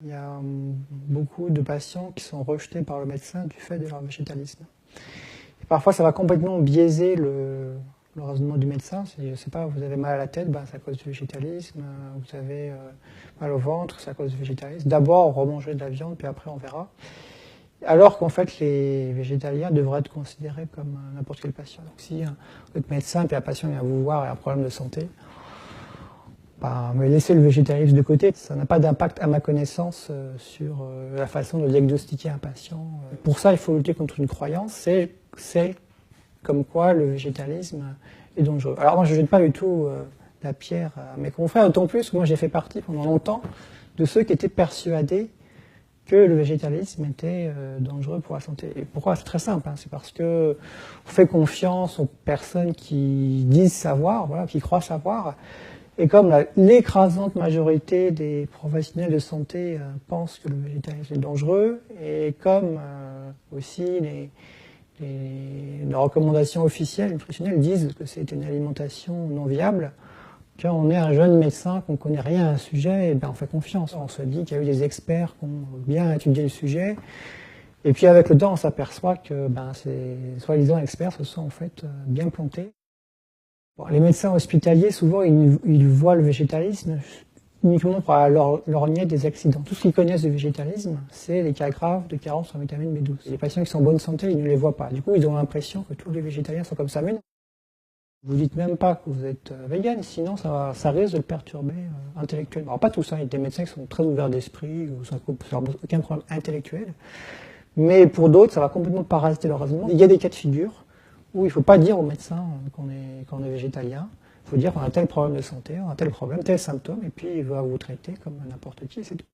Il y a beaucoup de patients qui sont rejetés par le médecin du fait de leur végétalisme. Et parfois, ça va complètement biaiser le raisonnement du médecin. Je ne sais pas, vous avez mal à la tête, ben, c'est à cause du végétalisme. Vous avez mal au ventre, c'est à cause du végétalisme. D'abord, remanger de la viande, puis après, on verra. Alors qu'en fait, les végétaliens devraient être considérés comme n'importe quel patient. Donc si votre médecin et un patient vient vous voir et a un problème de santé, bah, mais laisser le végétalisme de côté, ça n'a pas d'impact à ma connaissance sur la façon de diagnostiquer un patient. Pour ça, il faut lutter contre une croyance, c'est comme quoi le végétalisme est dangereux. Alors moi, je ne jette pas du tout la pierre à mes confrères, d'autant plus que moi j'ai fait partie pendant longtemps de ceux qui étaient persuadés que le végétalisme était dangereux pour la santé. Et pourquoi? C'est très simple, hein, c'est parce que on fait confiance aux personnes qui disent savoir, voilà, qui croient savoir. Et comme l'écrasante majorité des professionnels de santé pensent que le végétalisme est dangereux, et comme aussi les recommandations officielles nutritionnelles disent que c'est une alimentation non viable, quand on est un jeune médecin, qu'on ne connaît rien à un sujet, et ben on fait confiance. On se dit qu'il y a eu des experts qui ont bien étudié le sujet, et puis avec le temps, on s'aperçoit que ben, ces soi-disant experts se sont en fait bien plantés. Bon, les médecins hospitaliers, souvent, ils voient le végétalisme uniquement pour lorgner des accidents. Tout ce qu'ils connaissent du végétalisme, c'est les cas graves de carence en vitamine B12. Les patients qui sont en bonne santé, ils ne les voient pas. Du coup, ils ont l'impression que tous les végétaliens sont comme ça. Mais non. Vous dites même pas que vous êtes vegan, sinon ça risque de le perturber intellectuellement. Alors pas tous, hein, il y a des médecins qui sont très ouverts d'esprit, ou ça n'a aucun problème intellectuel. Mais pour d'autres, ça va complètement parasiter leur raisonnement. Il y a des cas de figure où il ne faut pas dire au médecin qu'on est végétalien. Il faut dire qu'on a tel problème de santé, on a tel problème, tel symptôme, et puis il va vous traiter comme n'importe qui, c'est tout.